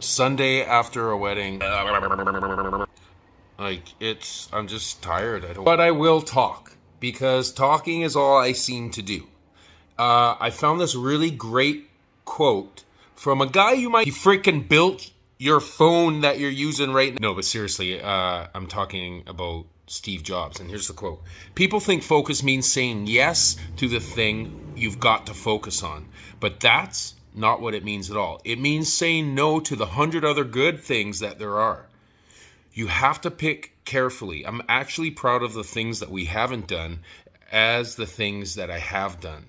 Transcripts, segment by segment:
Sunday after a wedding. I'm just tired. But I will talk because talking is all I seem to do. I found this really great quote from a guy he freaking built your phone that you're using right now. No, but seriously, I'm talking about Steve Jobs. And here's the quote. People think focus means saying yes to the thing you've got to focus on. But that's not what it means at all. It means saying no to the 100 other good things that there are. You have to pick carefully. I'm actually proud of the things that we haven't done as the things that I have done.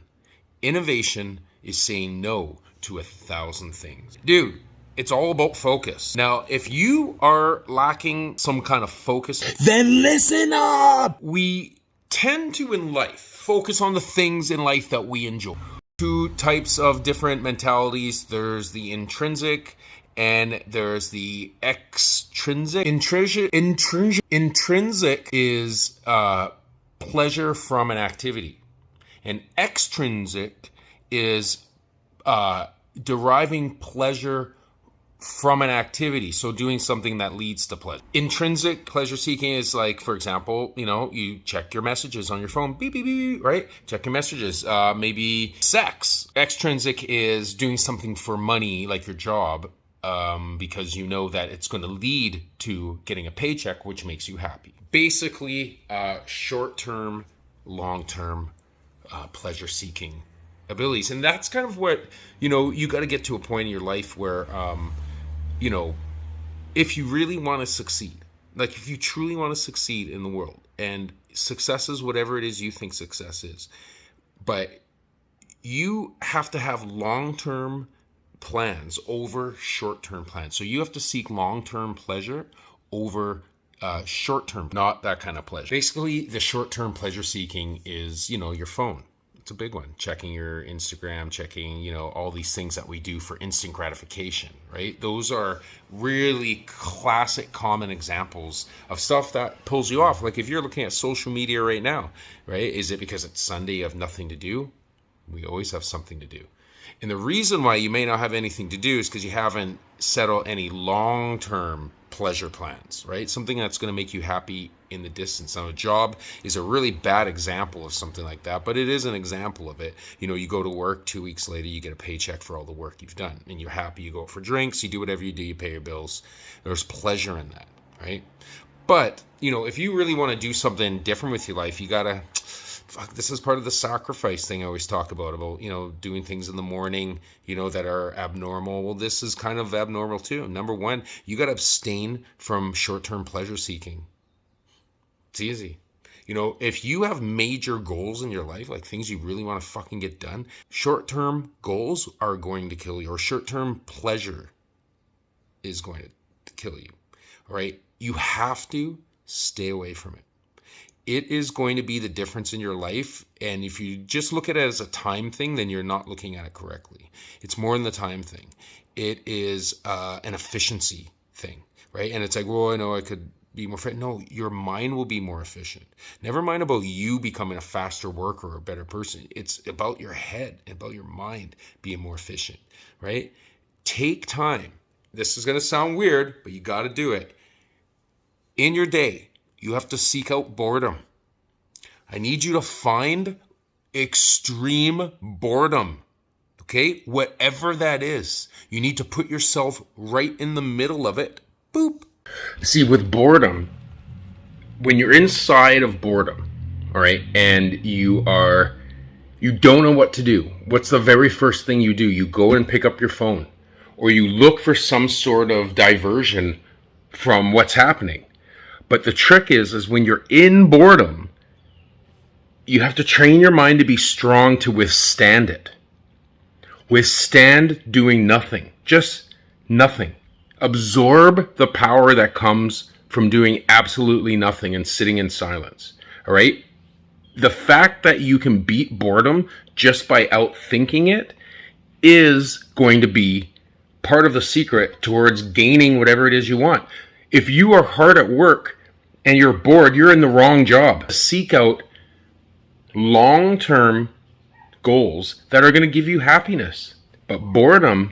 Innovation is saying no to 1,000 things. Dude, it's all about focus. Now, if you are lacking some kind of focus, then listen up! We tend to, in life, focus on the things in life that we enjoy. Two types of different mentalities. There's the intrinsic and there's the extrinsic. Intrinsic is pleasure from an activity. And extrinsic is deriving pleasure from an activity. So doing something that leads to pleasure. Intrinsic pleasure seeking is like, for example, you check your messages on your phone. Beep, beep, beep, right? Check your messages. Maybe sex. Extrinsic is doing something for money, like your job, because you know that it's going to lead to getting a paycheck, which makes you happy. Basically, short-term, long-term pleasure-seeking abilities. And that's kind of what, you got to get to a point in your life where, if you really want to succeed, like if you truly want to succeed in the world, and success is whatever it is you think success is, but you have to have long-term plans over short-term plans. So you have to seek long-term pleasure over short-term, not that kind of pleasure. Basically, the short-term pleasure seeking is, your phone. It's a big one. Checking your Instagram, checking, all these things that we do for instant gratification, right? Those are really classic, common examples of stuff that pulls you off. Like if you're looking at social media right now, right? Is it because it's Sunday, you have nothing to do? We always have something to do. And the reason why you may not have anything to do is because you haven't settled any long-term pleasure plans, right? Something that's going to make you happy in the distance. Now, a job is a really bad example of something like that, but it is an example of it. You go to work, 2 weeks later, you get a paycheck for all the work you've done, and you're happy. You go out for drinks, you do whatever you do, you pay your bills. There's pleasure in that, right? But, if you really want to do something different with your life, you got to... this is part of the sacrifice thing I always talk about, doing things in the morning, that are abnormal. Well, this is kind of abnormal too. Number one, you got to abstain from short-term pleasure seeking. It's easy. If you have major goals in your life, like things you really want to fucking get done, short-term goals are going to kill you, or short-term pleasure is going to kill you. All right? You have to stay away from it. It is going to be the difference in your life. And if you just look at it as a time thing, then you're not looking at it correctly. It's more than the time thing. It is an efficiency thing, right? And it's like, well, I know I could be more efficient. No, your mind will be more efficient. Never mind about you becoming a faster worker or a better person. It's about your head, about your mind being more efficient, right? Take time. This is going to sound weird, but you got to do it. In your day, you have to seek out boredom. I need you to find extreme boredom. Okay? Whatever that is, you need to put yourself right in the middle of it. Boop. See, with boredom, when you're inside of boredom, all right, and you don't know what to do, what's the very first thing you do? You go and pick up your phone, or you look for some sort of diversion from what's happening. But the trick is when you're in boredom, you have to train your mind to be strong to withstand it. Withstand doing nothing. Just nothing. Absorb the power that comes from doing absolutely nothing and sitting in silence. All right? The fact that you can beat boredom just by outthinking it is going to be part of the secret towards gaining whatever it is you want. If you are hard at work and you're bored, you're in the wrong job. Seek out long-term goals that are going to give you happiness. But boredom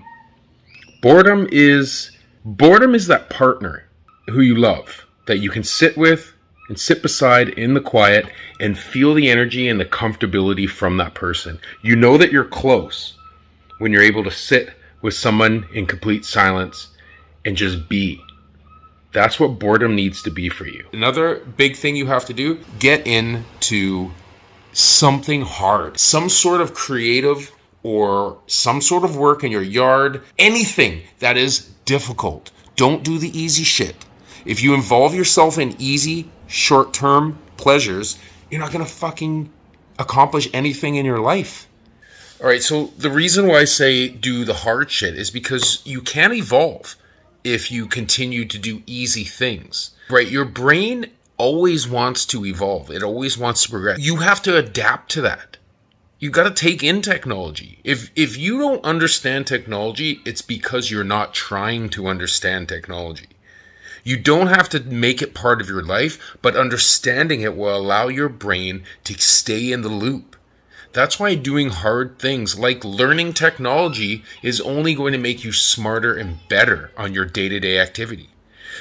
is Boredom is that partner who you love, that you can sit with and sit beside in the quiet and feel the energy and the comfortability from that person. You know that you're close when you're able to sit with someone in complete silence and just be. That's what boredom needs to be for you. Another big thing you have to do, get into something hard, some sort of creative or some sort of work in your yard, anything that is difficult. Don't do the easy shit. If you involve yourself in easy, short-term pleasures, you're not going to fucking accomplish anything in your life. All right, so the reason why I say do the hard shit is because you can't evolve if you continue to do easy things, right? Your brain always wants to evolve. It always wants to progress. You have to adapt to that. You got to take in technology. If you don't understand technology, it's because you're not trying to understand technology. You don't have to make it part of your life, but understanding it will allow your brain to stay in the loop. That's why doing hard things like learning technology is only going to make you smarter and better on your day-to-day activity.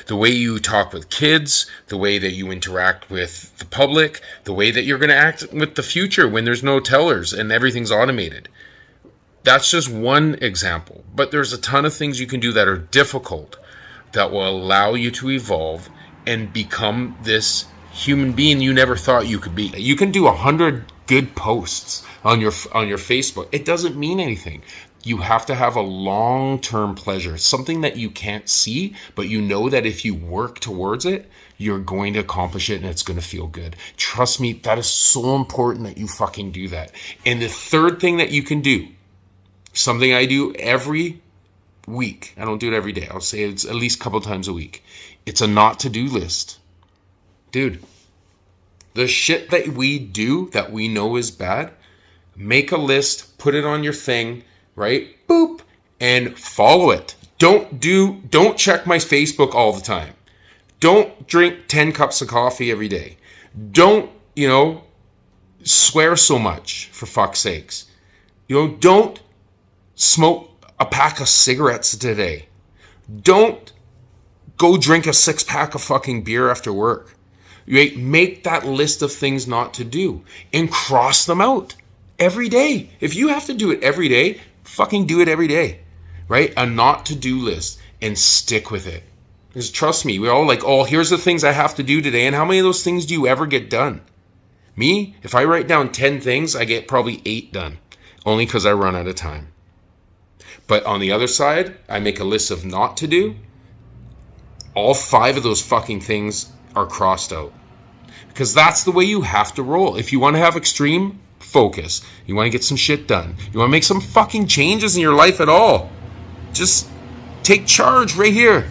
The way you talk with kids, the way that you interact with the public, the way that you're going to act with the future when there's no tellers and everything's automated. That's just one example. But there's a ton of things you can do that are difficult that will allow you to evolve and become this human being you never thought you could be. You can do 100 good posts on your Facebook. It doesn't mean anything. You have to have a long-term pleasure, something that you can't see, but you know that if you work towards it, you're going to accomplish it and it's going to feel good. Trust me, that is so important that you fucking do that. And the third thing that you can do, something I do every week, I don't do it every day, I'll say it's at least a couple times a week, it's a not to-do list. Dude, the shit that we do that we know is bad, make a list, put it on your thing, right? Boop, and follow it. Don't check my Facebook all the time. Don't drink 10 cups of coffee every day. Don't, swear so much, for fuck's sakes. Don't smoke a pack of cigarettes today. Don't go drink a 6-pack of fucking beer after work. Make that list of things not to do and cross them out every day. If you have to do it every day, fucking do it every day, right? A not to do list and stick with it. Because trust me, we're all like, oh, here's the things I have to do today. And how many of those things do you ever get done? Me, if I write down 10 things, I get probably 8 done, only because I run out of time. But on the other side, I make a list of not to do. All 5 of those fucking things are crossed out. Because that's the way you have to roll. If you want to have extreme focus, you want to get some shit done, you want to make some fucking changes in your life at all, just take charge right here.